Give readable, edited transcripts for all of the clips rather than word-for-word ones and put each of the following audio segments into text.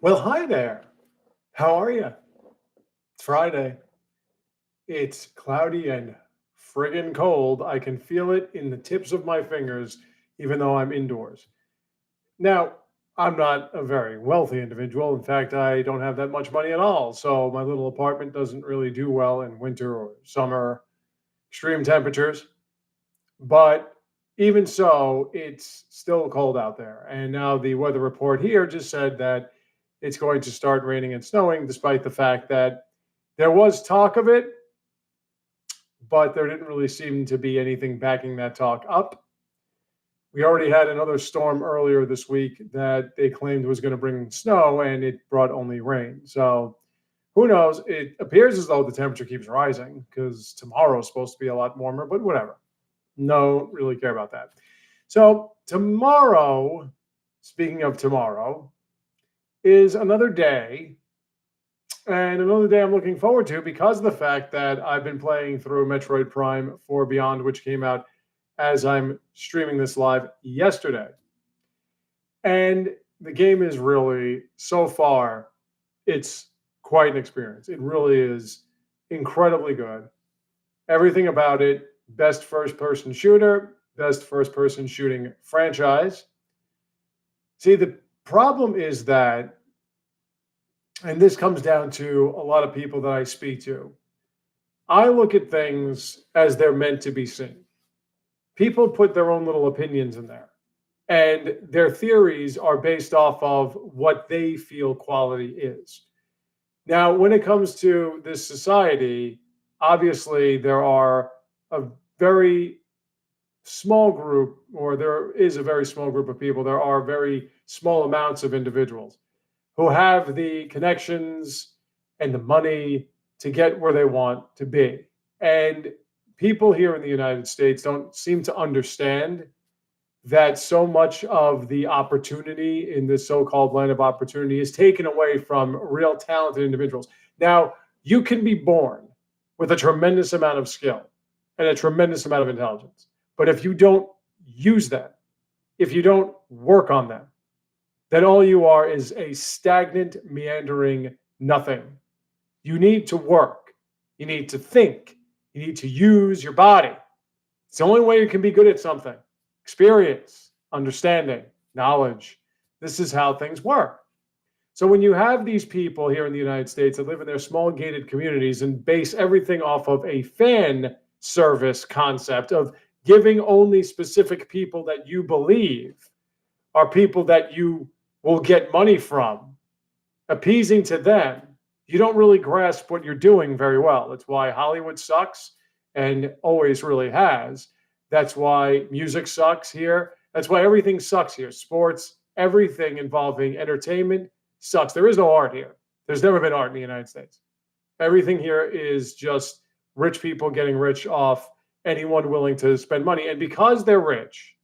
Well, hi there. How are you? It's Friday. It's cloudy and friggin' cold. I can feel it in the tips of my fingers, even though I'm indoors. Now, I'm not a very wealthy individual. In fact, I don't have that much money at all. So my little apartment doesn't really do well in winter or summer, extreme temperatures. But even so, it's still cold out there. And now the weather report here just said that it's going to start raining and snowing, despite the fact that there was talk of it, but there didn't really seem to be anything backing that talk up. We already had another storm earlier this week that they claimed was going to bring snow, and it brought only rain. So who knows? It appears as though the temperature keeps rising because tomorrow is supposed to be a lot warmer, but whatever. No, really care about that. So tomorrow, speaking of tomorrow, is another day, and another day I'm looking forward to because of the fact that I've been playing through Metroid Prime 4 Beyond, which came out as I'm streaming this live yesterday. And the game is really, so far, it's quite an experience. It really is incredibly good. Everything about it, best first person shooter, best first person shooting franchise. See, the problem is that, and this comes down to a lot of people that I speak to, I look at things as they're meant to be seen. People put their own little opinions in there, and their theories are based off of what they feel quality is. Now, when it comes to this society, obviously there are a very small group, or there is a very small group of people, there are very small amounts of individuals who have the connections and the money to get where they want to be. And people here in the United States don't seem to understand that so much of the opportunity in this so-called land of opportunity is taken away from real talented individuals. Now, you can be born with a tremendous amount of skill and a tremendous amount of intelligence. But if you don't use them, if you don't work on them, then all you are is a stagnant, meandering nothing. You need to work. You need to think. You need to use your body. It's the only way you can be good at something. Experience, understanding, knowledge. This is how things work. So when you have these people here in the United States that live in their small gated communities and base everything off of a fan service concept of giving only specific people that you believe are people that you will get money from, appeasing to them, you don't really grasp what you're doing very well. That's why Hollywood sucks and always really has. That's why music sucks here. That's why everything sucks here. Sports, everything involving entertainment sucks. There is no art here. There's never been art in the United States. Everything here is just rich people getting rich off anyone willing to spend money. And because they're rich,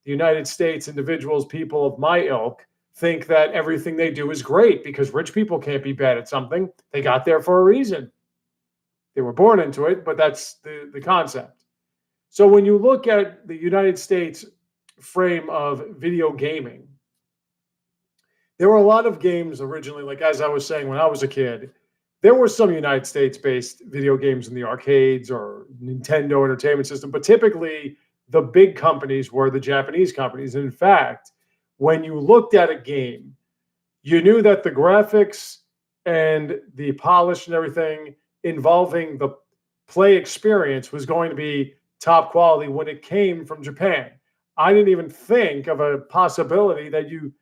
the United States, individuals, people of my ilk, think that everything they do is great because rich people can't be bad at something. They got there for a reason. They were born into it, but that's the concept. So when you look at the United States frame of video gaming, there were a lot of games originally, like as I was saying, when I was a kid, there were some United States based video games in the arcades or Nintendo Entertainment System, but typically the big companies were the Japanese companies. And in fact, when you looked at a game, you knew that the graphics and the polish and everything involving the play experience was going to be top quality when it came from Japan. I didn't even think of a possibility that you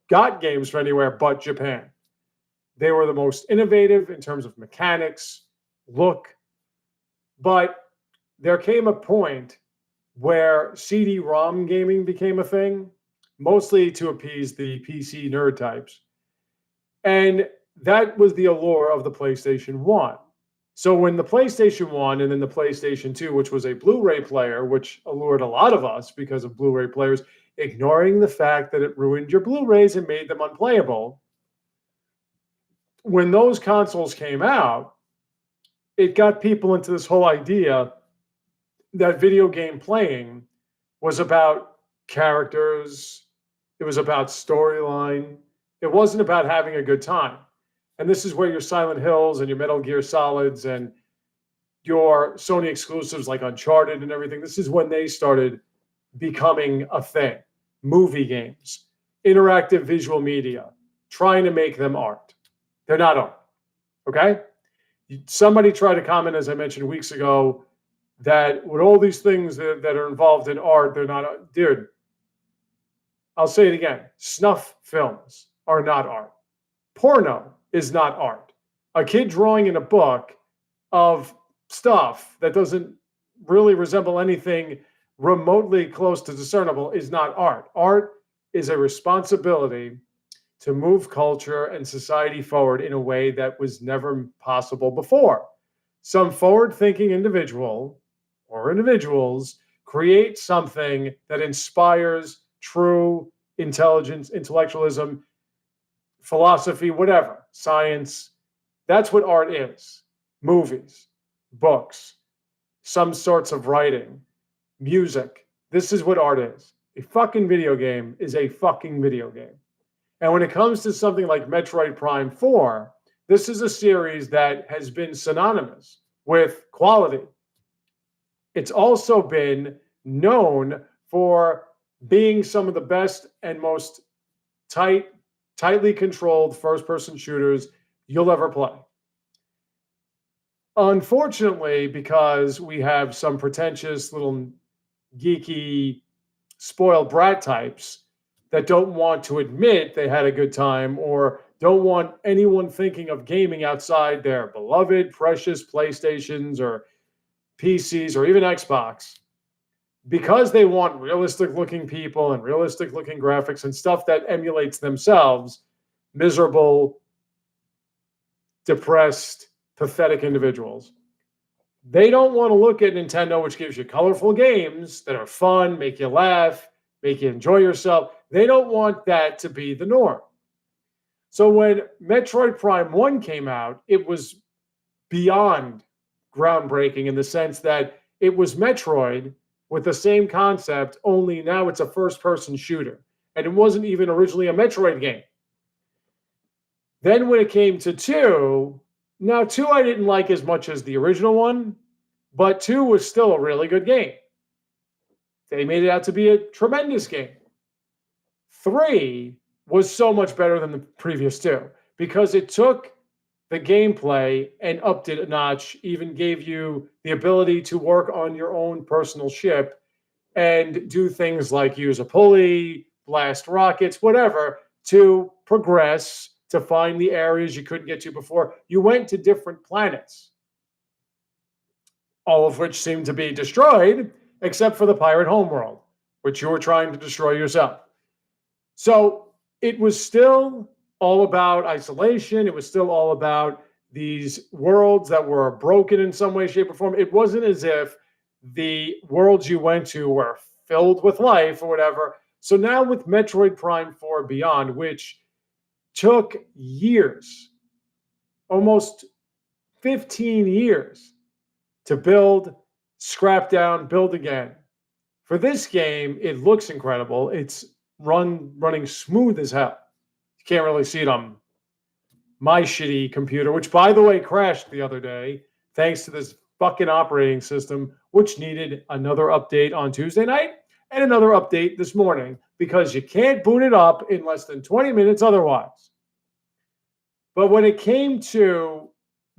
got games from anywhere but Japan. They were the most innovative in terms of mechanics, look, but there came a point where CD-ROM gaming became a thing, mostly to appease the PC nerd types. And that was the allure of the PlayStation 1. So when the PlayStation 1 and then the PlayStation 2, which was a Blu-ray player, which allured a lot of us because of Blu-ray players, ignoring the fact that it ruined your Blu-rays and made them unplayable. When those consoles came out, it got people into this whole idea that video game playing was about characters, it was about storyline, It wasn't about having a good time. And this is where your Silent Hills and your Metal Gear Solids and your Sony exclusives like Uncharted and everything, this is when they started becoming a thing. Movie games, interactive visual media, trying to make them art. They're not art. Okay? Somebody tried to comment, as I mentioned weeks ago, that with all these things that are involved in art, they're not. Dude, I'll say it again. Snuff films are not art. Porno is not art. A kid drawing in a book of stuff that doesn't really resemble anything remotely close to discernible is not art. Art is a responsibility to move culture and society forward in a way that was never possible before. Some forward-thinking individual or individuals create something that inspires true intelligence, intellectualism, philosophy, whatever, science. That's what art is. Movies, books, some sorts of writing, music. This is what art is. A fucking video game is a fucking video game. And when it comes to something like Metroid Prime 4, this is a series that has been synonymous with quality. It's also been known for being some of the best and most tightly controlled first-person shooters you'll ever play. Unfortunately, because we have some pretentious little geeky spoiled brat types that don't want to admit they had a good time or don't want anyone thinking of gaming outside their beloved, precious PlayStations or PCs or even Xbox, because they want realistic looking people and realistic looking graphics and stuff that emulates themselves, miserable, depressed, pathetic individuals. They don't want to look at Nintendo, which gives you colorful games that are fun, make you laugh, make you enjoy yourself. They don't want that to be the norm. So when Metroid Prime 1 came out, it was beyond groundbreaking in the sense that it was Metroid with the same concept, only now it's a first-person shooter. And it wasn't even originally a Metroid game. Then when it came to 2, now 2 I didn't like as much as the original one, but 2 was still a really good game. They made it out to be a tremendous game. 3 was so much better than the previous 2 because it took the gameplay and upped it a notch, even gave you the ability to work on your own personal ship and do things like use a pulley, blast rockets, whatever, to progress, to find the areas you couldn't get to before. You went to different planets, all of which seemed to be destroyed, except for the pirate homeworld, which you were trying to destroy yourself. So it was still all about isolation. It was still all about these worlds that were broken in some way, shape, or form. It wasn't as if the worlds you went to were filled with life or whatever. So now with Metroid Prime 4 Beyond, which took years, almost 15 years to build, scrap down, build again. For this game, it looks incredible. It's running smooth as hell. You can't really see it on my shitty computer, which, by the way, crashed the other day thanks to this fucking operating system, which needed another update on Tuesday night and another update this morning because you can't boot it up in less than 20 minutes otherwise. But when it came to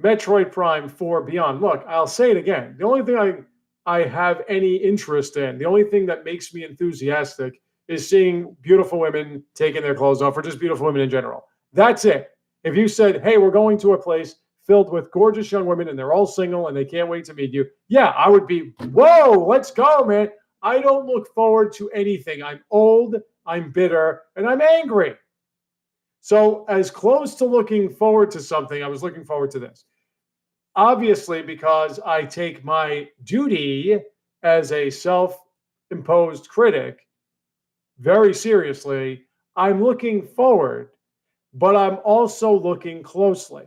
Metroid Prime 4 Beyond, look, I'll say it again. The only thing I have any interest in, the only thing that makes me enthusiastic is seeing beautiful women taking their clothes off, or just beautiful women in general. That's it. If you said, hey, we're going to a place filled with gorgeous young women and they're all single and they can't wait to meet you, yeah, I would be, whoa, let's go, man. I don't look forward to anything. I'm old, I'm bitter, and I'm angry. So as close to looking forward to something, I was looking forward to this. Obviously, because I take my duty as a self-imposed critic very seriously, I'm looking forward, but I'm also looking closely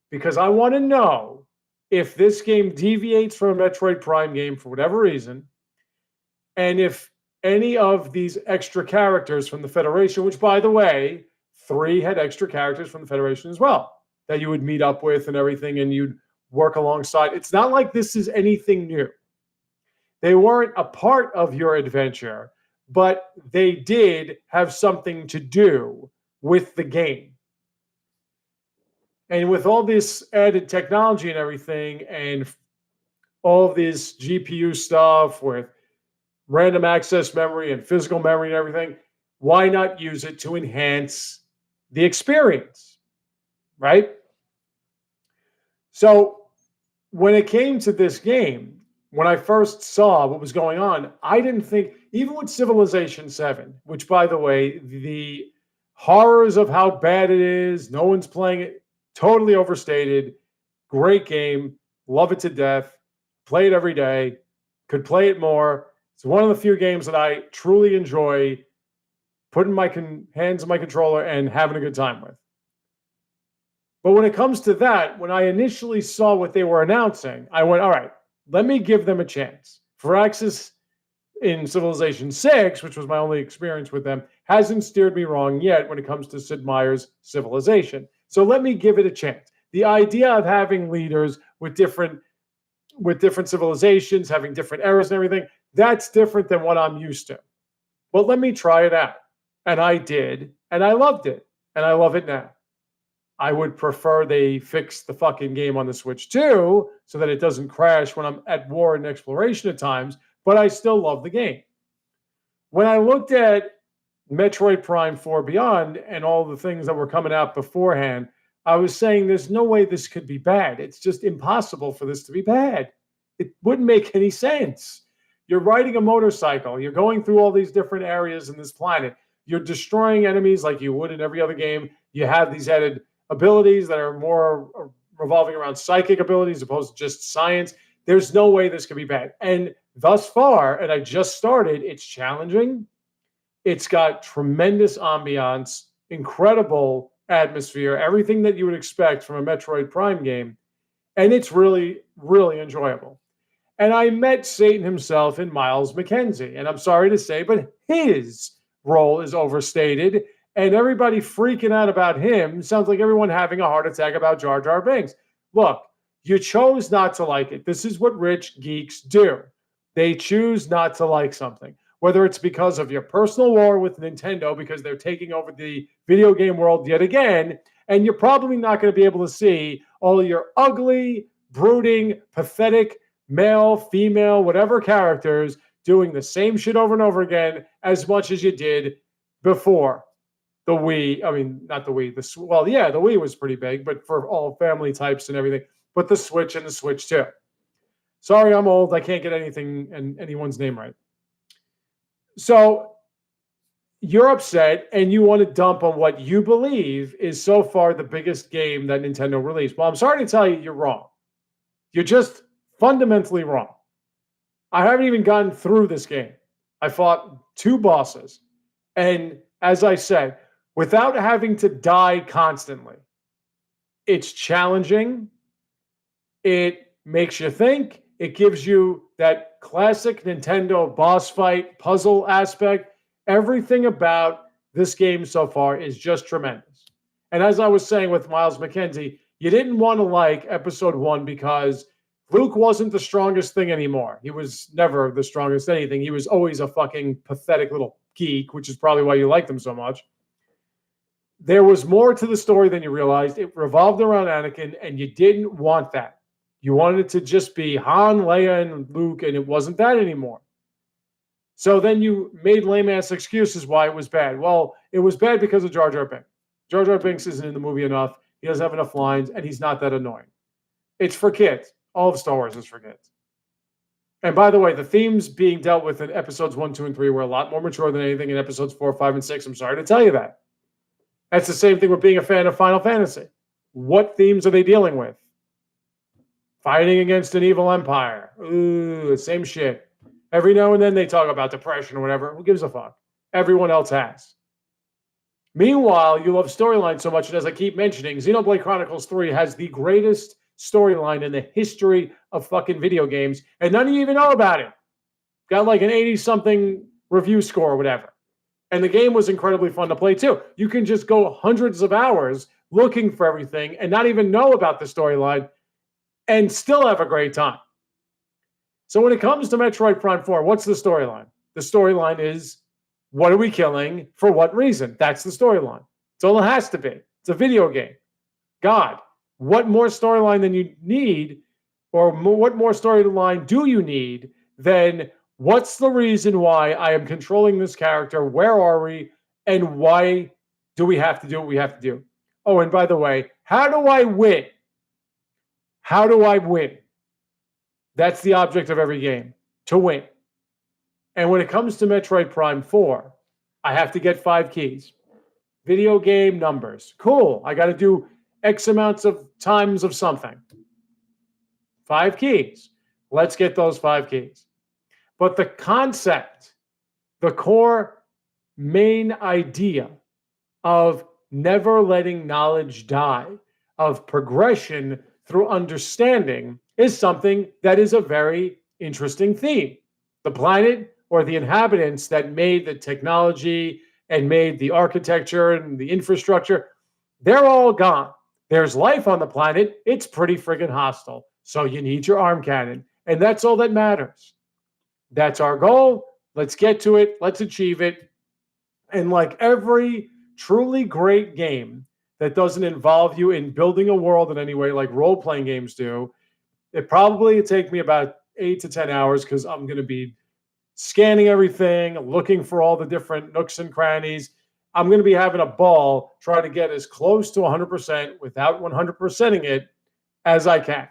because I want to know if this game deviates from a Metroid Prime game for whatever reason, and if any of these extra characters from the Federation, which, by the way, 3 had extra characters from the Federation as well that you would meet up with and everything, and you'd work alongside. It's not like this is anything new. They weren't a part of your adventure, but they did have something to do with the game. And with all this added technology and everything, and all of this GPU stuff with random access memory and physical memory and everything, why not use it to enhance the experience, right? So when it came to this game, when I first saw what was going on, I didn't think, even with Civilization 7, which, by the way, the horrors of how bad it is, no one's playing it, totally overstated, great game, love it to death, play it every day, could play it more. It's one of the few games that I truly enjoy putting my hands on my controller and having a good time with. But when it comes to that, when I initially saw what they were announcing, I went, all right, let me give them a chance. Firaxis in Civilization 6, which was my only experience with them, hasn't steered me wrong yet when it comes to Sid Meier's Civilization. So let me give it a chance. The idea of having leaders with different civilizations, having different eras and everything, that's different than what I'm used to. But let me try it out. And I did, and I loved it, and I love it now. I would prefer they fix the fucking game on the Switch too, so that it doesn't crash when I'm at war and exploration at times, but I still love the game. When I looked at Metroid Prime 4 Beyond and all the things that were coming out beforehand, I was saying there's no way this could be bad. It's just impossible for this to be bad. It wouldn't make any sense. You're riding a motorcycle. You're going through all these different areas in this planet. You're destroying enemies like you would in every other game. You have these added abilities that are more revolving around psychic abilities as opposed to just science. There's no way this could be bad. And thus far, and I just started, it's challenging. It's got tremendous ambiance, incredible atmosphere, everything that you would expect from a Metroid Prime game. And it's really, really enjoyable. And I met Satan himself in Miles McKenzie. And I'm sorry to say, but his role is overstated. And everybody freaking out about him sounds like everyone having a heart attack about Jar Jar Binks. Look, you chose not to like it. This is what rich geeks do. They choose not to like something, whether it's because of your personal war with Nintendo, because they're taking over the video game world yet again, and you're probably not going to be able to see all of your ugly, brooding, pathetic, male, female, whatever characters doing the same shit over and over again as much as you did before. The Wii, I mean, not the Wii, the Wii was pretty big, but for all family types and everything, but the Switch and the Switch too. Sorry, I'm old. I can't get anything and anyone's name right. So you're upset and you want to dump on what you believe is so far the biggest game that Nintendo released. Well, I'm sorry to tell you, you're wrong. You're just fundamentally wrong. I haven't even gotten through this game. I fought 2 bosses. And as I said, without having to die constantly, it's challenging. It makes you think. It gives you that classic Nintendo boss fight puzzle aspect. Everything about this game so far is just tremendous. And as I was saying with Miles McKenzie, you didn't want to like episode 1 because Luke wasn't the strongest thing anymore. He was never the strongest anything. He was always a fucking pathetic little geek, which is probably why you liked him so much. There was more to the story than you realized. It revolved around Anakin, and you didn't want that. You wanted it to just be Han, Leia, and Luke, and it wasn't that anymore. So then you made lame-ass excuses why it was bad. Well, it was bad because of Jar Jar Binks. Jar Jar Binks isn't in the movie enough. He doesn't have enough lines, and he's not that annoying. It's for kids. All of Star Wars is for kids. And by the way, the themes being dealt with in episodes 1, 2, and 3 were a lot more mature than anything in episodes 4, 5, and 6. I'm sorry to tell you that. That's the same thing with being a fan of Final Fantasy. What themes are they dealing with? Fighting against an evil empire. Ooh, same shit. Every now and then they talk about depression or whatever. Who gives a fuck? Everyone else has. Meanwhile, you love storyline so much, and as I keep mentioning, Xenoblade Chronicles 3 has the greatest storyline in the history of fucking video games, and none of you even know about it. Got like an 80-something review score or whatever. And the game was incredibly fun to play too. You can just go hundreds of hours looking for everything and not even know about the storyline and still have a great time. So when it comes to Metroid Prime 4, what's the storyline? The storyline is, what are we killing? For what reason? That's the storyline. It's all it has to be. It's a video game. God, what more storyline than you need, or what more storyline do you need than what's the reason why I am controlling this character? Where are we? And why do we have to do what we have to do? Oh, and by the way, how do I win? How do I win? That's the object of every game, to win. And when it comes to Metroid Prime 4, I have to get 5 keys. Video game numbers. Cool. I got to do X amounts of times of something. 5 keys. Let's get those 5 keys. But the concept, the core main idea of never letting knowledge die, of progression through understanding, is something that is a very interesting theme. The planet or the inhabitants that made the technology and made the architecture and the infrastructure, they're all gone. There's life on the planet. It's pretty friggin' hostile. So you need your arm cannon. And that's all that matters. That's our goal. Let's get to it. Let's achieve it. And like every truly great game that doesn't involve you in building a world in any way like role-playing games do, it probably would take me about 8 to 10 hours because I'm going to be scanning everything, looking for all the different nooks and crannies. I'm going to be having a ball trying to get as close to 100% without 100%ing it as I can.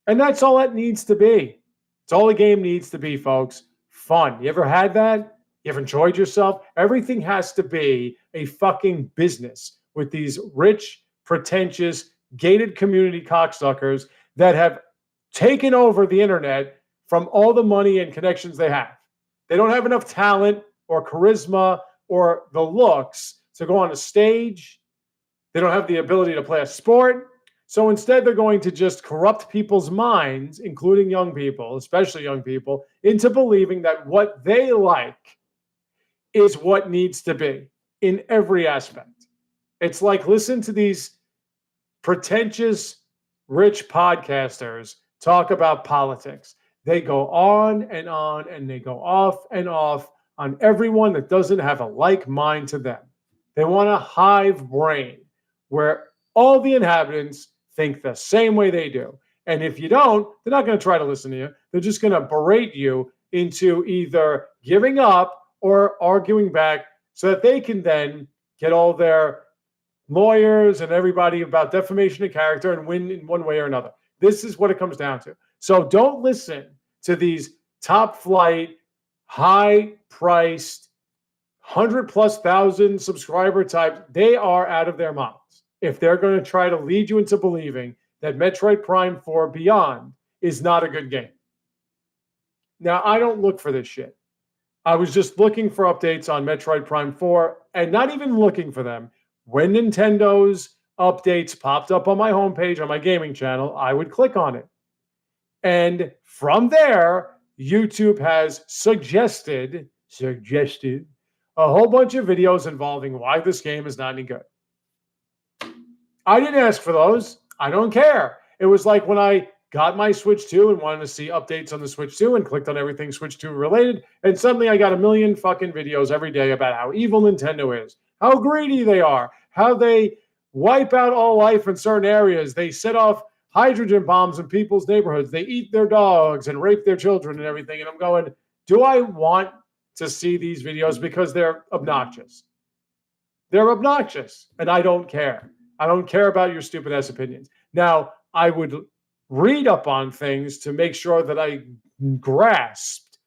And that's all it needs to be. It's all a game needs to be, folks. Fun. You ever had that? You ever enjoyed yourself? Everything has to be a fucking business with these rich, pretentious, gated community cocksuckers that have taken over the internet from all the money and connections they have. They don't have enough talent or charisma or the looks to go on a stage. They don't have the ability to play a sport. So instead, they're going to just corrupt people's minds, including young people, especially young people, into believing that what they like is what needs to be in every aspect. It's like, listen to these pretentious, rich podcasters talk about politics. They go on, and they go off and off on everyone that doesn't have a like mind to them. They want a hive brain where all the inhabitants think the same way they do. And if you don't, they're not going to try to listen to you. They're just going to berate you into either giving up or arguing back so that they can then get all their lawyers and everybody about defamation of character and win in one way or another. This is what it comes down to. So don't listen to these top flight, high priced, 100,000+ subscriber types. They are out of their minds if they're going to try to lead you into believing that Metroid Prime 4 Beyond is not a good game. Now, I don't look for this shit. I was just looking for updates on Metroid Prime 4 and not even looking for them. When Nintendo's updates popped up on my homepage on my gaming channel, I would click on it. And from there, YouTube has suggested a whole bunch of videos involving why this game is not any good. I didn't ask for those. I don't care. It was like when I got my Switch 2 and wanted to see updates on the Switch 2 and clicked on everything Switch 2 related, and suddenly I got a million fucking videos every day about how evil Nintendo is, how greedy they are, how they wipe out all life in certain areas. They set off hydrogen bombs in people's neighborhoods. They eat their dogs and rape their children and everything. And I'm going, do I want to see these videos? Because they're obnoxious. They're obnoxious, and I don't care. I don't care about your stupid ass opinions. Now, I would read up on things to make sure that I grasped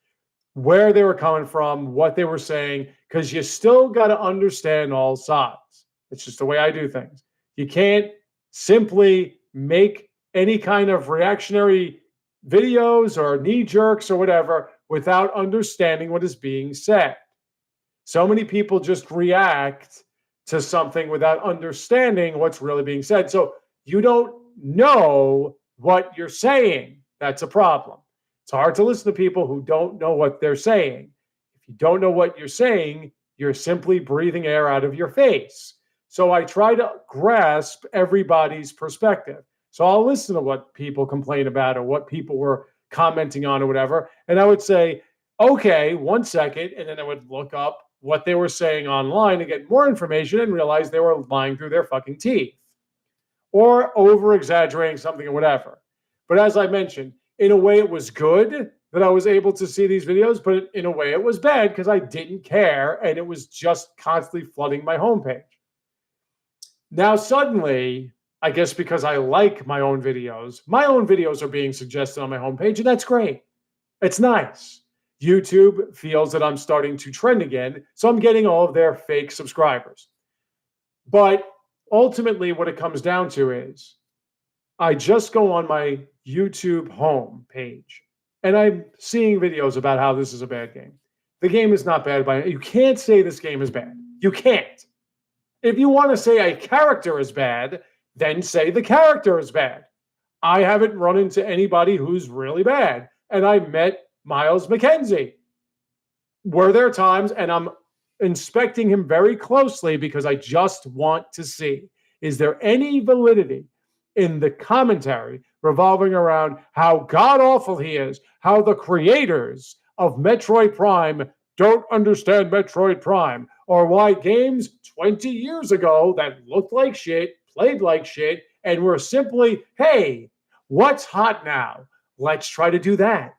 where they were coming from, what they were saying, because you still got to understand all sides. It's just the way I do things. You can't simply make any kind of reactionary videos or knee jerks or whatever without understanding what is being said. So many people just react to something without understanding what's really being said. So you don't know what you're saying. That's a problem. It's hard to listen to people who don't know what they're saying. If you don't know what you're saying, You're simply breathing air out of your face. So I try to grasp everybody's perspective. So I'll listen to what people complain about or what people were commenting on or whatever. And I would say, okay, 1 second. And then I would look up what they were saying online to get more information and realize they were lying through their fucking teeth or over exaggerating something or whatever. But as I mentioned, in a way it was good that I was able to see these videos, but in a way it was bad because I didn't care and it was just constantly flooding my homepage. Now, suddenly, I guess because I like my own videos are being suggested on my homepage, and that's great. It's nice. YouTube feels that I'm starting to trend again, so I'm getting all of their fake subscribers. But ultimately, what it comes down to is I just go on my YouTube home page and I'm seeing videos about how this is a bad game. The game is not bad by you can't say this game is bad. You can't. If you want to say a character is bad, then say the character is bad. I haven't run into anybody who's really bad. And I met Miles McKenzie. Were there times, and I'm inspecting him very closely because I just want to see, is there any validity in the commentary revolving around how god-awful he is, how the creators of Metroid Prime don't understand Metroid Prime, or why games 20 years ago that looked like shit, played like shit, and were simply, hey, what's hot now? Let's try to do that.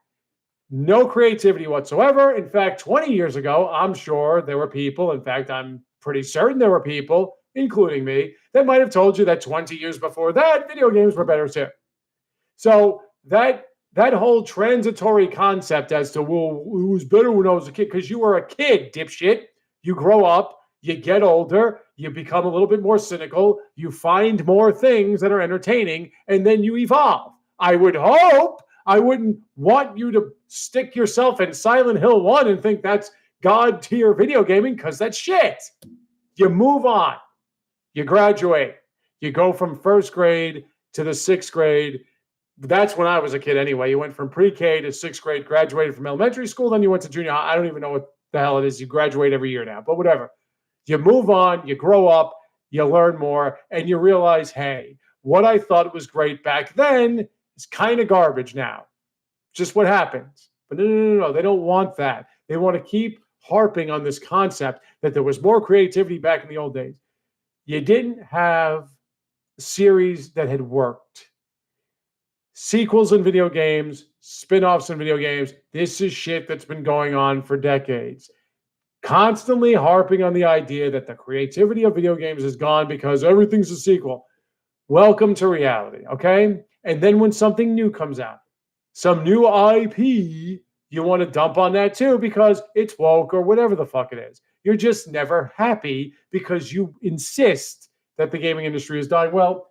No creativity whatsoever. In fact, 20 years ago, I'm sure there were people, in fact, I'm pretty certain there were people, including me, that might have told you that 20 years before that, video games were better too. So that whole transitory concept as to, well, who's better when I was a kid, because you were a kid, dipshit. You grow up, you get older, you become a little bit more cynical, you find more things that are entertaining, and then you evolve. I would hope. I wouldn't want you to stick yourself in Silent Hill 1 and think that's God tier video gaming, because that's shit. You move on. You graduate. You go from first grade to the sixth grade. That's when I was a kid anyway. You went from pre-K to sixth grade, graduated from elementary school, then you went to junior high. I don't even know what the hell it is. You graduate every year now, but whatever. You move on, you grow up, you learn more, and you realize, hey, what I thought was great back then is kind of garbage now. Just what happens. But no. They don't want that. They want to keep harping on this concept that there was more creativity back in the old days. You didn't have a series that had worked. Sequels in video games, spin-offs in video games. This is shit that's been going on for decades. Constantly harping on the idea that the creativity of video games is gone because everything's a sequel. Welcome to reality, okay? And then when something new comes out, some new IP, you want to dump on that too because it's woke or whatever the fuck it is. You're just never happy because you insist that the gaming industry is dying. Well,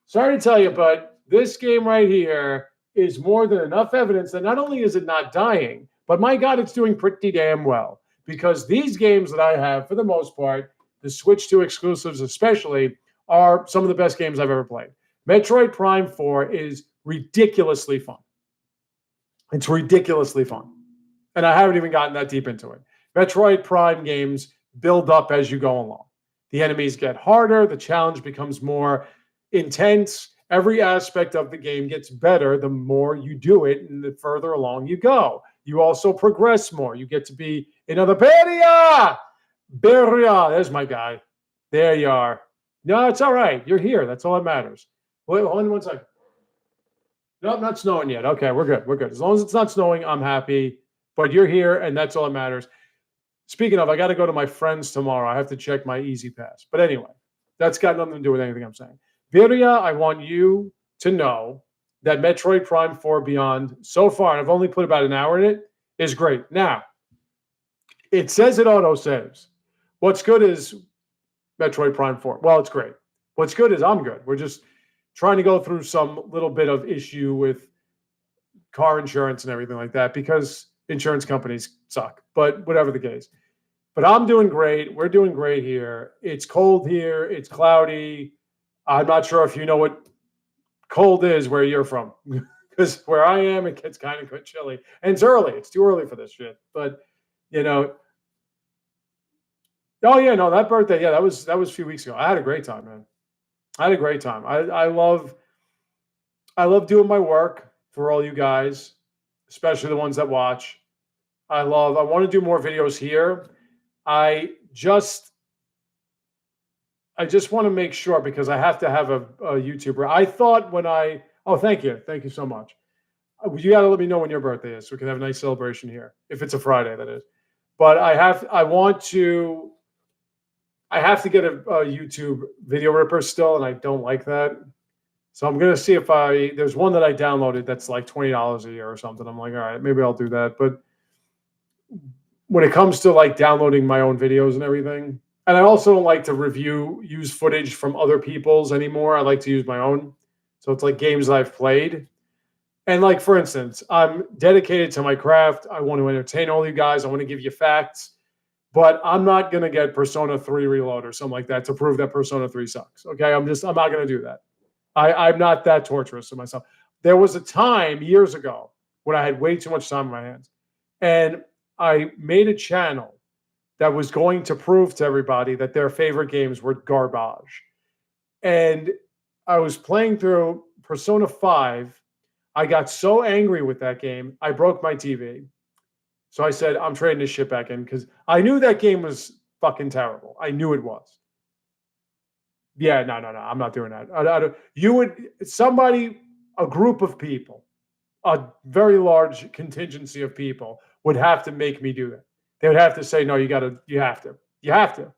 sorry to tell you, but this game right here is more than enough evidence that not only is it not dying, but my God, it's doing pretty damn well. Because these games that I have, for the most part, the Switch 2 exclusives especially, are some of the best games I've ever played. Metroid Prime 4 is ridiculously fun. It's ridiculously fun. And I haven't even gotten that deep into it. Metroid Prime games build up as you go along. The enemies get harder. The challenge becomes more intense. Every aspect of the game gets better the more you do it and the further along you go. You also progress more. You get to be another Beria! Beria! There's my guy. There you are. No, it's all right. You're here. That's all that matters. Wait, hold on 1 second. Nope, not snowing yet. Okay, we're good. We're good. As long as it's not snowing, I'm happy. But you're here, and that's all that matters. Speaking of, I got to go to my friends tomorrow. I have to check my Easy Pass. But anyway, that's got nothing to do with anything I'm saying. Viria, I want you to know that Metroid Prime 4 Beyond, so far, and I've only put about an hour in it, is great. Now, it says it auto-saves. What's good is Metroid Prime 4. Well, it's great. What's good is I'm good. We're just trying to go through some little bit of issue with car insurance and everything like that because insurance companies suck, but whatever the case. But I'm doing great. We're doing great here. It's cold here. It's cloudy. I'm not sure if you know what cold is where you're from because where I am, it gets kind of chilly. And it's early. It's too early for this shit. But, you know, Oh yeah, no, that birthday, yeah, that was a few weeks ago. I had a great time, man. I had a great time. I love doing my work for all you guys, especially the ones that watch. I want to do more videos here. I just I just want to make sure because I have to have a YouTuber. I thought when I oh thank you so much. You got to let me know when your birthday is so we can have a nice celebration here. If it's a Friday, that is. But I have to get a YouTube video ripper still, and I don't like that. So I'm gonna see if there's one that I downloaded that's like $20 a year or something. I'm like, all right, maybe I'll do that. But when it comes to like downloading my own videos and everything, and I also don't like to use footage from other people's anymore. I like to use my own. So it's like games that I've played. And like for instance, I'm dedicated to my craft. I want to entertain all you guys. I want to give you facts, but I'm not gonna get Persona 3 Reload or something like that to prove that Persona 3 sucks. Okay, I'm not gonna do that. I'm not that torturous to myself. There was a time years ago when I had way too much time on my hands, and I made a channel that was going to prove to everybody that their favorite games were garbage. And I was playing through Persona 5. I got so angry with that game, I broke my TV. So I said, I'm trading this shit back in because I knew that game was fucking terrible. I knew it was. Yeah, no, no, no. I'm not doing that. You would somebody, a group of people, a very large contingency of people would have to make me do that. They would have to say, no, you have to.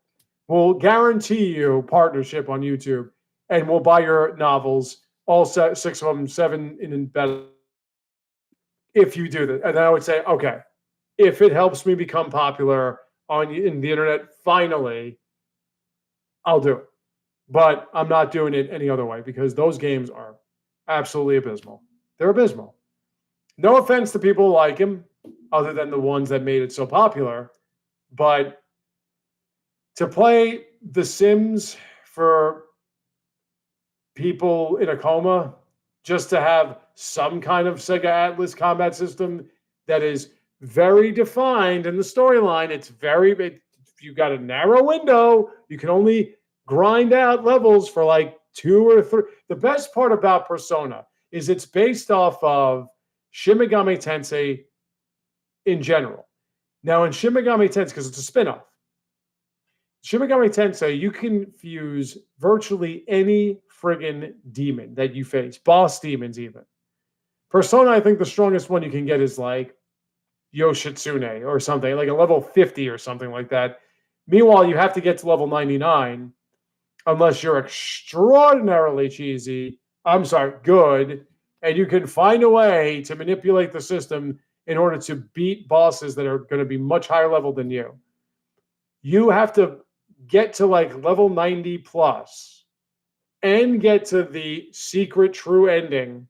We'll guarantee you partnership on YouTube, and we'll buy your novels, all six of them, seven in bed, if you do that. And then I would say, okay, if it helps me become popular in the internet, finally, I'll do it. But I'm not doing it any other way because those games are absolutely abysmal. They're abysmal. No offense to people who like him, other than the ones that made it so popular, but to play The Sims for people in a coma, just to have some kind of Sega Atlas combat system that is very defined in the storyline, you got a narrow window, you can only grind out levels for like 2 or 3. The best part about Persona is it's based off of Shin Megami Tensei in general. Now, in Shin Megami Tensei, because it's a spinoff, Shin Megami Tensei, you can fuse virtually any friggin' demon that you face, boss demons even. Persona, I think the strongest one you can get is like Yoshitsune or something, like a level 50 or something like that. Meanwhile, you have to get to level 99 unless you're extraordinarily cheesy. I'm sorry, good. And you can find a way to manipulate the system in order to beat bosses that are going to be much higher level than you. You have to get to like level 90 plus and get to the secret true ending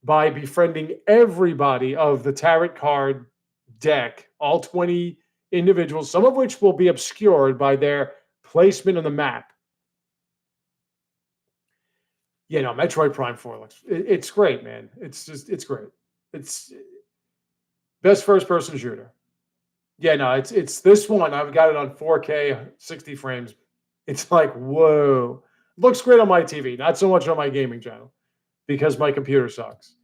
by befriending everybody of the tarot card deck, all 20 individuals, some of which will be obscured by their placement on the map. You know, Metroid Prime 4 it's great, man. It's great. It's best first person shooter. Yeah, no, it's this one. I've got it on 4K, 60 frames. It's like, whoa. Looks great on my TV, not so much on my gaming channel because my computer sucks.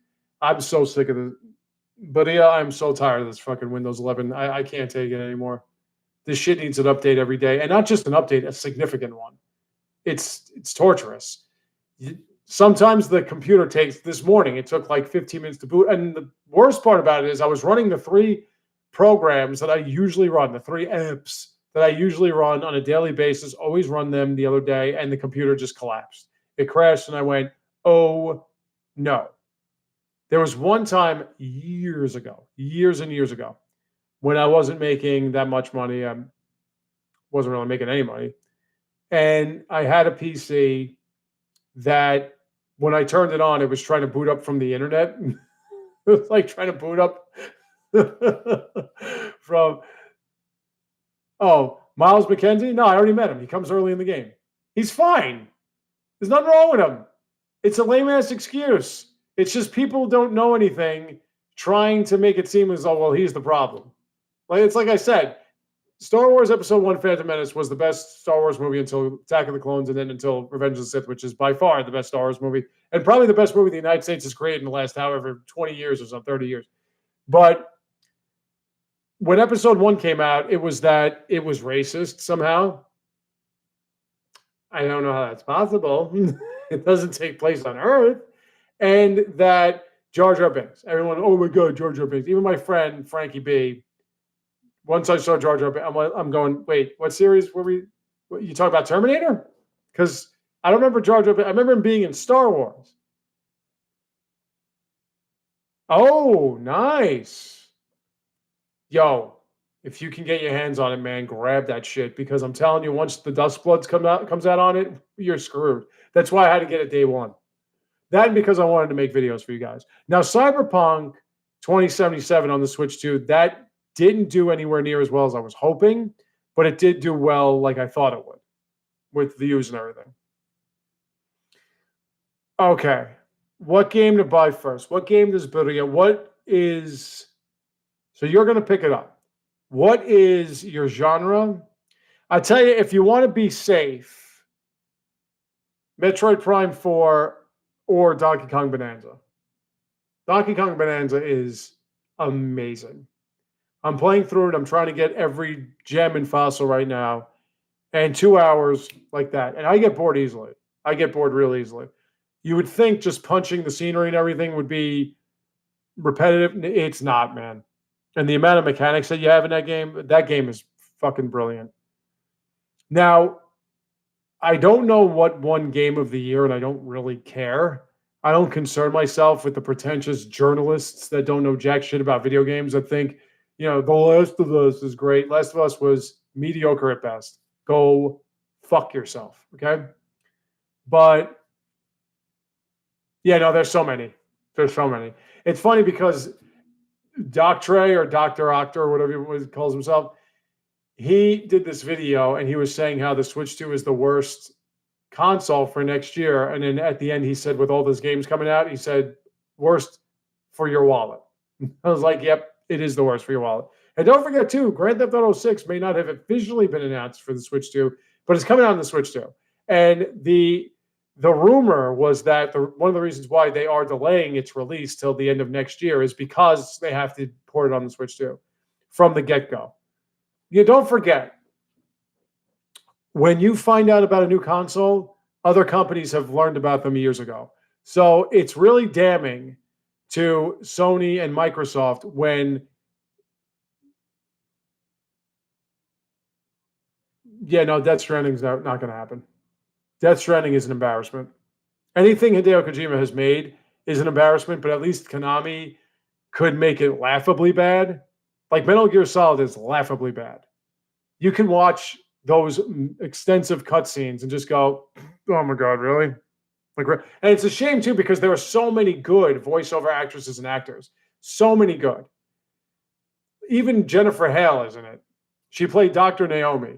I'm so sick of this. But yeah, I'm so tired of this fucking Windows 11. I can't take it anymore. This shit needs an update every day, and not just an update, a significant one. It's torturous. Sometimes the computer takes. This morning, it took like 15 minutes to boot, and the worst part about it is I was running the 3 programs that I usually run, the 3 apps that I usually run on a daily basis. Always run them the other day, and the computer just collapsed. It crashed, and I went, "Oh no." There was one time years ago, years and years ago, when I wasn't making that much money. I wasn't really making any money. And I had a PC that when I turned it on, it was trying to boot up from the internet. It was like trying to boot up from, oh, Miles McKenzie? No, I already met him. He comes early in the game. He's fine. There's nothing wrong with him. It's a lame ass excuse. It's just people don't know anything trying to make it seem as though, well, he's the problem. Like it's like I said, Star Wars Episode 1 Phantom Menace was the best Star Wars movie until Attack of the Clones and then until Revenge of the Sith, which is by far the best Star Wars movie and probably the best movie the United States has created in the last however 20 years or so, 30 years. But when Episode 1 came out, it was that it was racist somehow. I don't know how that's possible. It doesn't take place on Earth. And that Jar Jar Binks. Everyone, oh my God, Jar Jar Binks. Even my friend, Frankie B, once I saw Jar Jar Binks, I'm going, wait, what series were we? What, you talk about Terminator? Because I don't remember Jar Jar Binks. I remember him being in Star Wars. Oh, nice. Yo, if you can get your hands on it, man, grab that shit. Because I'm telling you, once the Dust Bloods comes out on it, you're screwed. That's why I had to get it day one. That and because I wanted to make videos for you guys. Now, Cyberpunk 2077 on the Switch 2, that didn't do anywhere near as well as I was hoping, but it did do well like I thought it would with views and everything. Okay. What game to buy first? What game does Bill get? What is... So you're going to pick it up. What is your genre? I tell you, if you want to be safe, Metroid Prime 4 or Donkey Kong Bonanza. Donkey Kong Bonanza is amazing. I'm playing through it. I'm trying to get every gem and fossil right now. And 2 hours like that. And I get bored easily. I get bored real easily. You would think just punching the scenery and everything would be repetitive. It's not, man. And the amount of mechanics that you have in that game is fucking brilliant. Now, I don't know what won Game of the Year, and I don't really care. I don't concern myself with the pretentious journalists that don't know jack shit about video games that think, The Last of Us is great. Last of Us was mediocre at best. Go fuck yourself, okay? But, yeah, no, there's so many. There's so many. It's funny because Doc Trey or Dr. Octor or whatever he calls himself, he did this video and he was saying how the Switch 2 is the worst console for next year. And then at the end, he said, with all those games coming out, he said, worst for your wallet. I was like, yep, it is the worst for your wallet. And don't forget, too, Grand Theft Auto 6 may not have officially been announced for the Switch 2, but it's coming out on the Switch 2. And the rumor was that one of the reasons why they are delaying its release till the end of next year is because they have to port it on the Switch 2 from the get-go. You don't forget, when you find out about a new console, other companies have learned about them years ago. So it's really damning to Sony and Microsoft when, Death Stranding's not going to happen. Death Stranding is an embarrassment. Anything Hideo Kojima has made is an embarrassment, but at least Konami could make it laughably bad. Like Metal Gear Solid is laughably bad. You can watch those extensive cutscenes and just go, oh my God, really? And it's a shame too, because there are so many good voiceover actresses and actors. So many good. Even Jennifer Hale is in it. She played Dr. Naomi.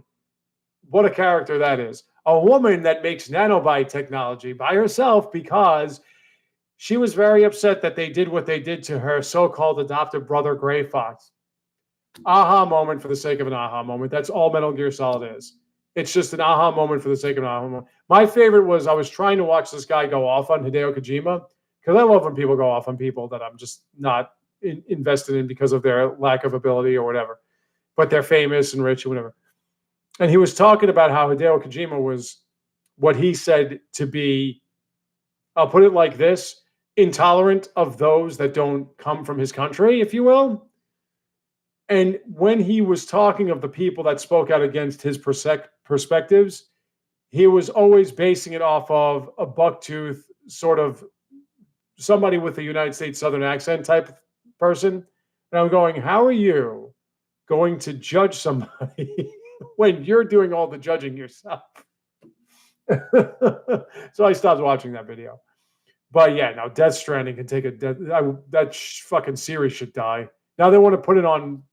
What a character that is. A woman that makes nanobite technology by herself because she was very upset that they did what they did to her so-called adopted brother, Gray Fox. Aha moment for the sake of an aha moment. That's all Metal Gear Solid is. It's just an aha moment for the sake of an aha moment. My favorite was I was trying to watch this guy go off on Hideo Kojima because I love when people go off on people that I'm just not invested in because of their lack of ability or whatever. But they're famous and rich and whatever. And he was talking about how Hideo Kojima was what he said to be, I'll put it like this, intolerant of those that don't come from his country, if you will. And when he was talking of the people that spoke out against his perspectives, he was always basing it off of a bucktooth sort of somebody with a United States Southern accent type person. And I'm going, how are you going to judge somebody when you're doing all the judging yourself? So I stopped watching that video. But yeah, now Death Stranding can take that fucking series should die. Now they want to put it on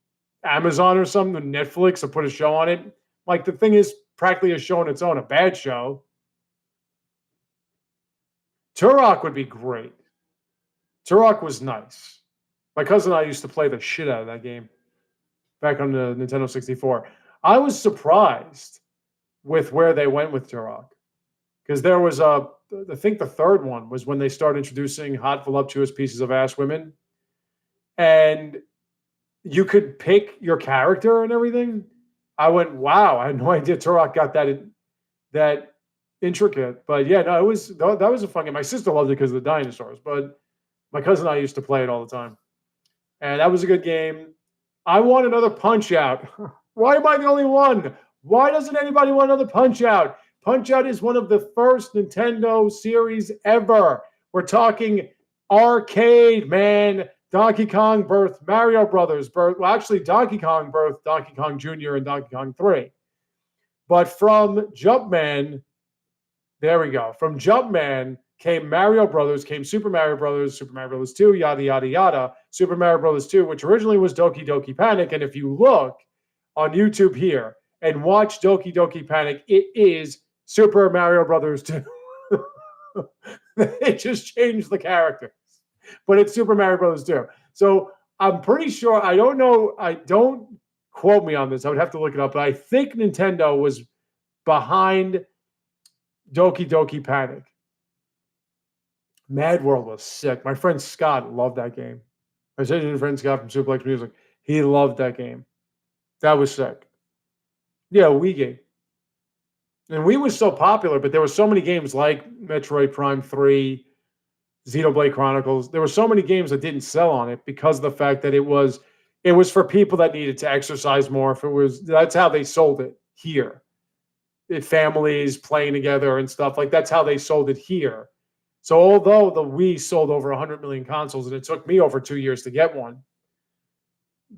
Amazon or something, Netflix, or put a show on it. Like, the thing is practically a show on its own, a bad show. Turok would be great. Turok was nice. My cousin and I used to play the shit out of that game back on the Nintendo 64. I was surprised with where they went with Turok because there was I think the third one was when they started introducing hot, voluptuous pieces of ass women, and you could pick your character and everything. I went, wow! I had no idea Turok got that intricate. But yeah, no, that was a fun game. My sister loved it because of the dinosaurs, but my cousin and I used to play it all the time, and that was a good game. I want another Punch Out. Why am I the only one? Why doesn't anybody want another Punch Out? Punch Out is one of the first Nintendo series ever. We're talking arcade, man. Donkey Kong birthed Mario Brothers. Well, actually, Donkey Kong birthed Donkey Kong Jr. and Donkey Kong 3. But from Jumpman, there we go. From Jumpman came Mario Brothers, came Super Mario Brothers 2, yada, yada, yada. Super Mario Brothers 2, which originally was Doki Doki Panic. And if you look on YouTube here and watch Doki Doki Panic, it is Super Mario Brothers 2. They just changed the characters, but it's Super Mario Brothers 2. So I'm pretty sure, I don't know, I don't quote me on this. I would have to look it up, but I think Nintendo was behind Doki Doki Panic. Mad World was sick. My friend Scott loved that game. My friend Scott from Suplex Music, he loved that game. That was sick. Yeah, Wii game. And Wii was so popular, but there were so many games like Metroid Prime 3, Xenoblade Chronicles. There were so many games that didn't sell on it because of the fact that it was for people that needed to exercise more. That's how they sold it here. Families playing together and stuff like that's how they sold it here. So although the Wii sold over 100 million consoles and it took me over 2 years to get one,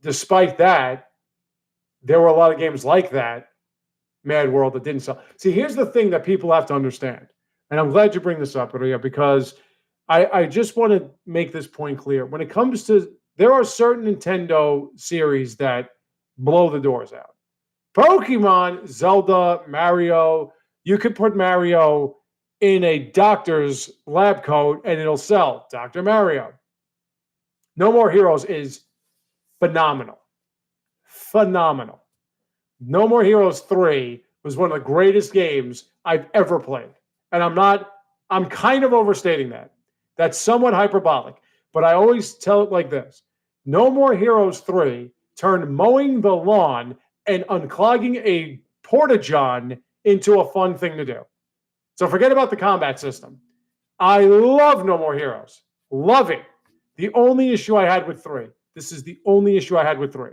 despite that, there were a lot of games like that, Mad World, that didn't sell. See, here's the thing that people have to understand, and I'm glad you bring this up, Maria, because I just want to make this point clear. When it comes to, there are certain Nintendo series that blow the doors out. Pokemon, Zelda, Mario, you could put Mario in a doctor's lab coat and it'll sell. Dr. Mario. No More Heroes is phenomenal. Phenomenal. No More Heroes 3 was one of the greatest games I've ever played. And I'm kind of overstating that. That's somewhat hyperbolic. But I always tell it like this. No More Heroes 3 turned mowing the lawn and unclogging a porta-john into a fun thing to do. So forget about the combat system. I love No More Heroes. Love it. The only issue I had with 3. This is the only issue I had with 3.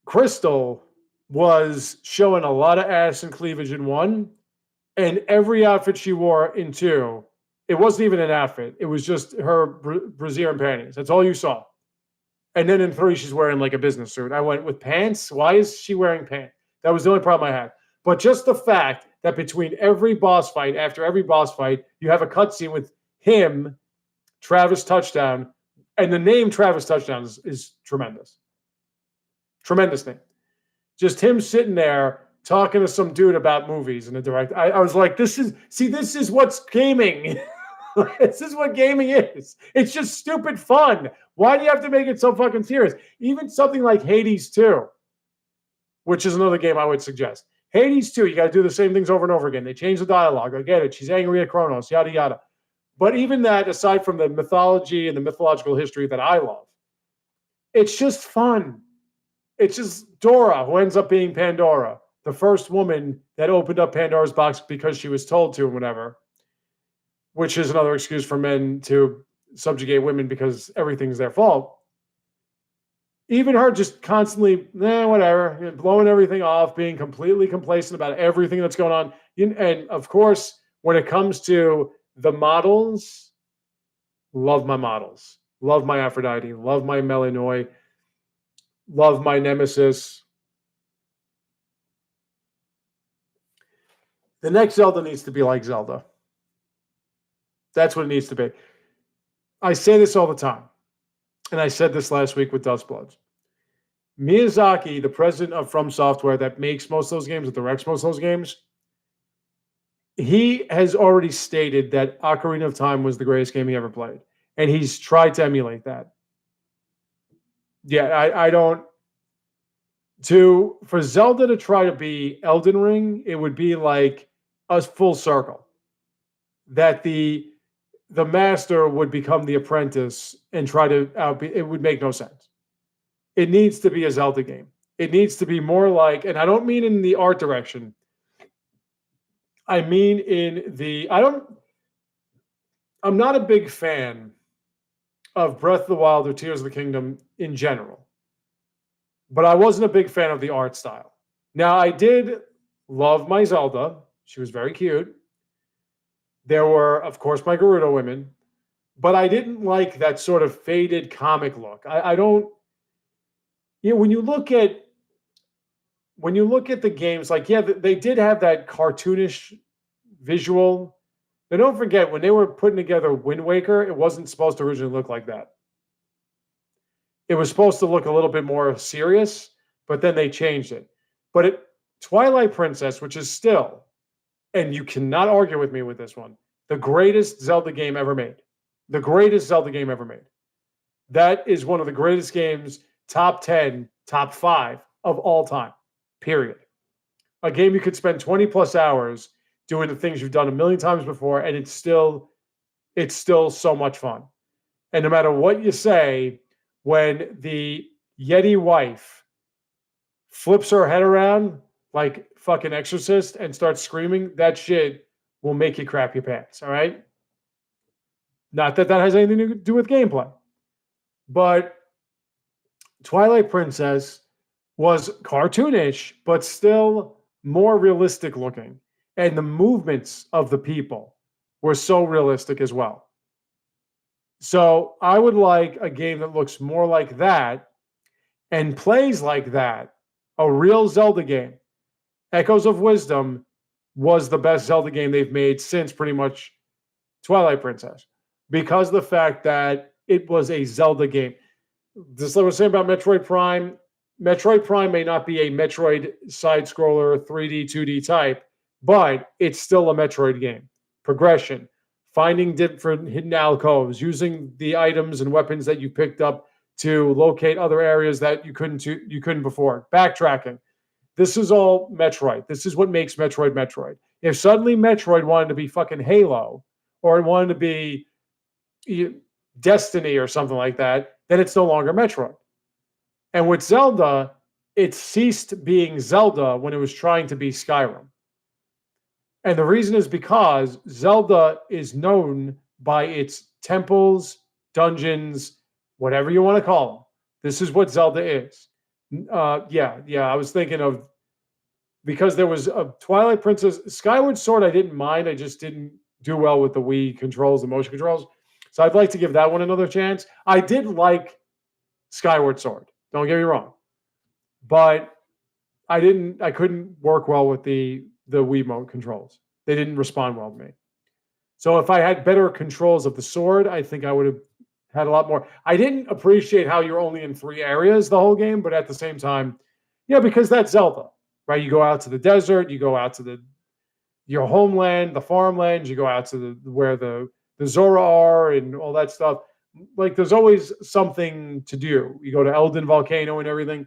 Crystal was showing a lot of ass and cleavage in 1, and every outfit she wore in 2, it wasn't even an outfit. It was just her brassiere and panties. That's all you saw. And then in 3, she's wearing like a business suit. I went, with pants? Why is she wearing pants? That was the only problem I had. But just the fact that between every boss fight, after every boss fight, you have a cutscene with him, Travis Touchdown, and the name Travis Touchdown is tremendous. Tremendous name. Just him sitting there talking to some dude about movies and the direct. I was like, this is what's gaming. This is what gaming is. It's just stupid fun. Why do you have to make it so fucking serious? Even something like Hades 2, which is another game I would suggest. Hades 2, you got to do the same things over and over again. They change the dialogue. I get it. She's angry at Kronos, yada, yada. But even that, aside from the mythology and the mythological history that I love, it's just fun. It's just Dora, who ends up being Pandora, the first woman that opened up Pandora's box because she was told to and whatever, which is another excuse for men to subjugate women because everything's their fault. Even her just constantly, whatever, blowing everything off, being completely complacent about everything that's going on. And of course, when it comes to the models, love my models. Love my Aphrodite. Love my Melanoi. Love my Nemesis. The next Zelda needs to be like Zelda. That's what it needs to be. I say this all the time. And I said this last week with Dustbloods. Miyazaki, the president of From Software that makes most of those games, that directs most of those games, he has already stated that Ocarina of Time was the greatest game he ever played. And he's tried to emulate that. Yeah, I don't. For Zelda to try to be Elden Ring, it would be like a full circle. That the master would become the apprentice and try to outbe. It would make no sense. It needs to be a Zelda game. It needs to be more like, and I don't mean in the art direction. I mean in the I don't. I'm not a big fan of Breath of the Wild or Tears of the Kingdom in general, but I wasn't a big fan of the art style. Now I did love my Zelda. She was very cute. There were, of course, my Gerudo women, but I didn't like that sort of faded comic look. I don't. You know, when you look at the games, like yeah, they did have that cartoonish visual. But don't forget when they were putting together Wind Waker, it wasn't supposed to originally look like that. It was supposed to look a little bit more serious, but then they changed it. But Twilight Princess, which is still, and you cannot argue with me with this one, the greatest Zelda game ever made. The greatest Zelda game ever made. That is one of the greatest games, top 10, top 5 of all time, period. A game you could spend 20 plus hours doing the things you've done a million times before, and it's still so much fun. And no matter what you say, when the Yeti wife flips her head around like fucking Exorcist and starts screaming, that shit will make you crap your pants. All right. Not that that has anything to do with gameplay, but Twilight Princess was cartoonish, but still more realistic looking. And the movements of the people were so realistic as well. So I would like a game that looks more like that and plays like that, a real Zelda game. Echoes of Wisdom was the best Zelda game they've made since pretty much Twilight Princess because of the fact that it was a Zelda game. Just like I was saying about Metroid Prime, Metroid Prime may not be a Metroid side scroller 3D, 2D type, but it's still a Metroid game. Progression, finding different hidden alcoves, using the items and weapons that you picked up to locate other areas that you couldn't before. Backtracking. This is all Metroid. This is what makes Metroid Metroid. If suddenly Metroid wanted to be fucking Halo or it wanted to be Destiny or something like that, then it's no longer Metroid. And with Zelda, it ceased being Zelda when it was trying to be Skyrim. And the reason is because Zelda is known by its temples, dungeons, whatever you want to call them. This is what Zelda is. Yeah. I was thinking of because there was a Twilight Princess, Skyward Sword. I didn't mind. I just didn't do well with the Wii controls, the motion controls. So I'd like to give that one another chance. I did like Skyward Sword. Don't get me wrong, but I couldn't work well with the Wiimote controls. They didn't respond well to me. So if I had better controls of the sword, I think I would have had a lot more. I didn't appreciate how you're only in 3 areas the whole game, but at the same time, yeah, because that's Zelda, right? You go out to the desert, you go out to your homeland, the farmlands, you go out to where the Zora are and all that stuff. Like there's always something to do. You go to Elden Volcano and everything.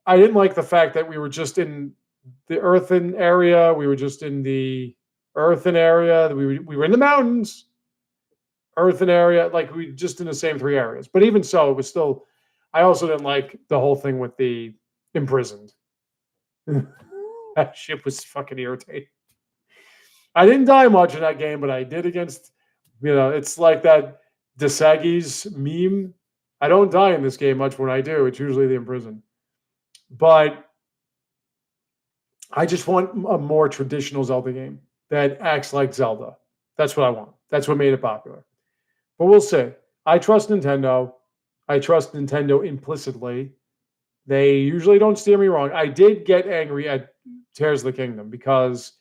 I didn't like the fact that we were just in the earthen area. We were just in the earthen area. We were in the mountains, earthen area. Like we just in the same 3 areas. But even so, it was still. I also didn't like the whole thing with the imprisoned. That shit was fucking irritating. I didn't die much in that game, but I did against. It's like that Desagi's meme. I don't die in this game much. When I do, it's usually the imprisoned. But I just want a more traditional Zelda game that acts like Zelda. That's what I want. That's what made it popular. But we'll see. I trust Nintendo. I trust Nintendo implicitly. They usually don't steer me wrong. I did get angry at Tears of the Kingdom because,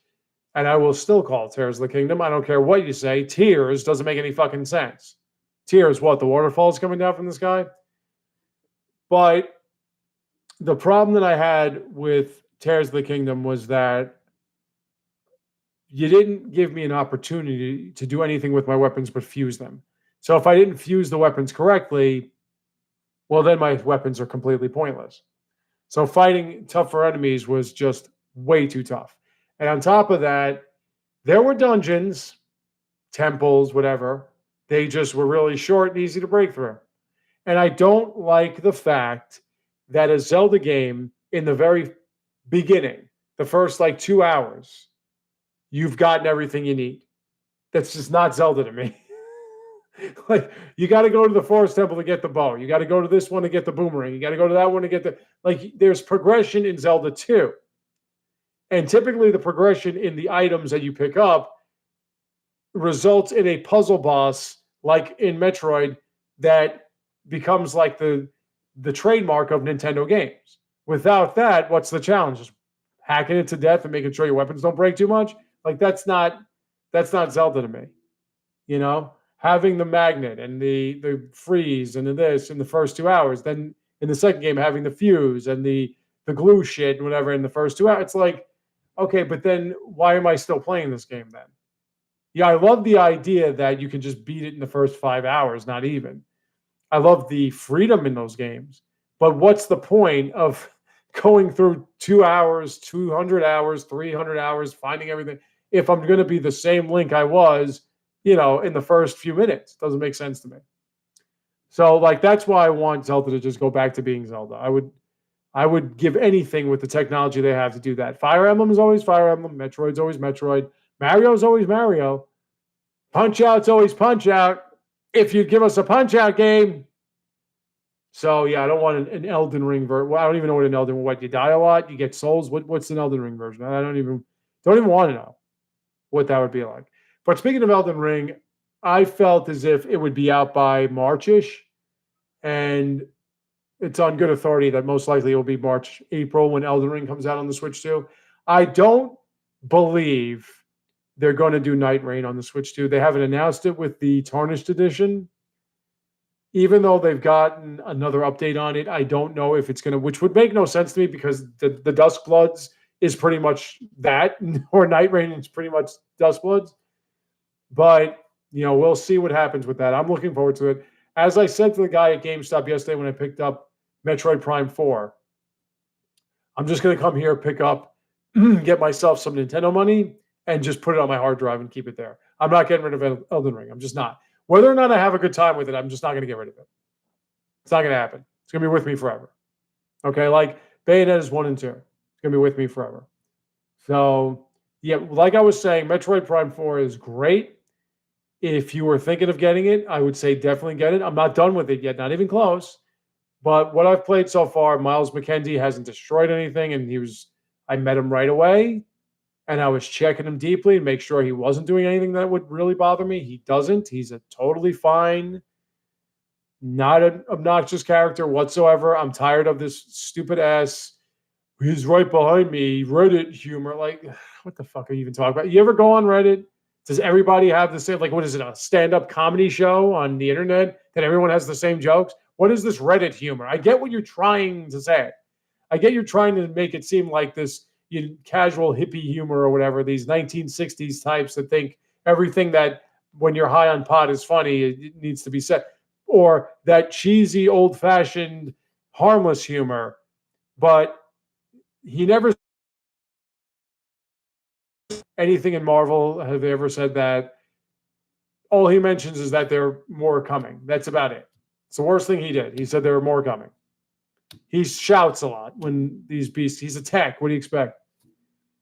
and I will still call it Tears of the Kingdom. I don't care what you say. Tears doesn't make any fucking sense. Tears, what? The waterfalls coming down from the sky? But the problem that I had with Tears of the Kingdom was that you didn't give me an opportunity to do anything with my weapons but fuse them. So if I didn't fuse the weapons correctly, well, then my weapons are completely pointless. So fighting tougher enemies was just way too tough. And on top of that, there were dungeons, temples, whatever. They just were really short and easy to break through. And I don't like the fact that a Zelda game in the very beginning, the first like 2 hours, you've gotten everything you need. That's just not Zelda to me. Like, you got to go to the forest temple to get the bow. You got to go to this one to get the boomerang. You got to go to that one to get the, like, there's progression in Zelda 2. And typically the progression in the items that you pick up results in a puzzle boss like in Metroid that becomes like the trademark of Nintendo games. Without that, what's the challenge? Just hacking it to death and making sure your weapons don't break too much? Like, that's not Zelda to me. You know, having the magnet and the freeze and the this in the first 2 hours, then in the second game having the fuse and the glue shit and whatever in the first 2 hours. It's like, okay, but then why am I still playing this game then? Yeah, I love the idea that you can just beat it in the first 5 hours, not even. I love the freedom in those games. But what's the point of going through 2 hours, 200 hours, 300 hours, finding everything if I'm going to be the same Link I was, in the first few minutes? Doesn't make sense to me. So, like, that's why I want Zelda to just go back to being Zelda. I would give anything with the technology they have to do that. Fire Emblem is always Fire Emblem. Metroid's always Metroid. Mario's always Mario. Punch Out's always Punch Out. If you give us a Punch Out game. So yeah, I don't want an Elden Ring version. Well, I don't even know what an Elden Ring. What, you die a lot, you get souls. What's an Elden Ring version? I don't even want to know what that would be like. But speaking of Elden Ring, I felt as if it would be out by Marchish, and it's on good authority that most likely it will be March, April when Elden Ring comes out on the Switch too. I don't believe they're going to do Night Rain on the Switch too. They haven't announced it with the Tarnished Edition. Even though they've gotten another update on it, I don't know if it's going to, which would make no sense to me because the Dusk Bloods is pretty much that, or Night Rain is pretty much Dusk Bloods. But, we'll see what happens with that. I'm looking forward to it. As I said to the guy at GameStop yesterday when I picked up Metroid Prime 4, I'm just going to come here, pick up, get myself some Nintendo money, and just put it on my hard drive and keep it there. I'm not getting rid of Elden Ring. I'm just not. Whether or not I have a good time with it, I'm just not going to get rid of it. It's not going to happen. It's going to be with me forever. Okay, like Bayonetta's 1 and 2. It's going to be with me forever. So, yeah, like I was saying, Metroid Prime 4 is great. If you were thinking of getting it, I would say definitely get it. I'm not done with it yet, not even close. But what I've played so far, Miles McKenzie hasn't destroyed anything, and I met him right away. And I was checking him deeply and make sure he wasn't doing anything that would really bother me. He doesn't. He's a totally fine, not an obnoxious character whatsoever. I'm tired of this stupid ass, he's right behind me, Reddit humor. Like, what the fuck are you even talking about? You ever go on Reddit? Does everybody have the same, like, what is it, a stand-up comedy show on the internet that everyone has the same jokes? What is this Reddit humor? I get what you're trying to say. I get you're trying to make it seem like this casual hippie humor or whatever, these 1960s types that think everything that when you're high on pot is funny, it needs to be said, or that cheesy, old-fashioned, harmless humor. But he never anything in Marvel have they ever said that. All he mentions is that there are more coming. That's about it. It's the worst thing he did. He said there are more coming. He shouts a lot when these beasts. He's a tech. What do you expect?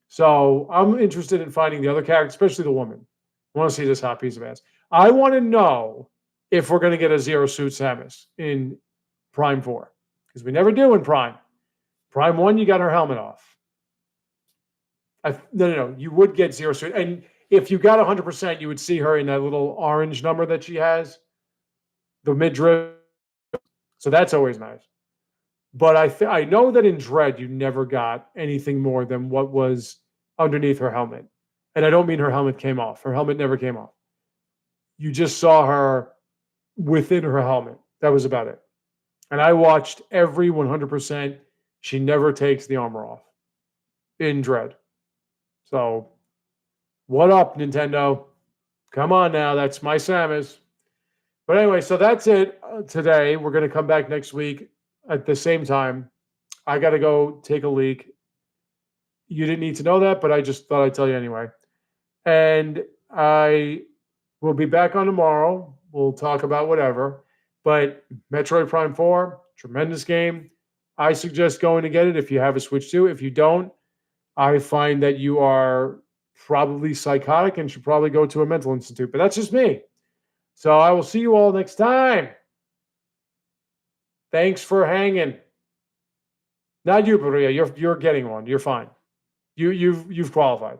So I'm interested in finding the other characters, especially the woman. I want to see this hot piece of ass. I want to know if we're going to get a Zero Suit Samus in Prime 4. Because we never do in Prime. Prime 1, you got her helmet off. No. You would get Zero Suit. And if you got 100%, you would see her in that little orange number that she has. The midriff. So that's always nice. But I know that in Dread, you never got anything more than what was underneath her helmet. And I don't mean her helmet came off. Her helmet never came off. You just saw her within her helmet. That was about it. And I watched every 100%. She never takes the armor off in Dread. So, what up, Nintendo? Come on now. That's my Samus. But anyway, so that's it today. We're going to come back next week at the same time. I got to go take a leak. You didn't need to know that, but I just thought I'd tell you anyway. And I will be back on tomorrow. We'll talk about whatever. But Metroid Prime 4, tremendous game. I suggest going to get it if you have a Switch 2. If you don't, I find that you are probably psychotic and should probably go to a mental institute. But that's just me. So I will see you all next time. Thanks for hanging. Not you, Maria. You're getting one. You're fine. You've qualified.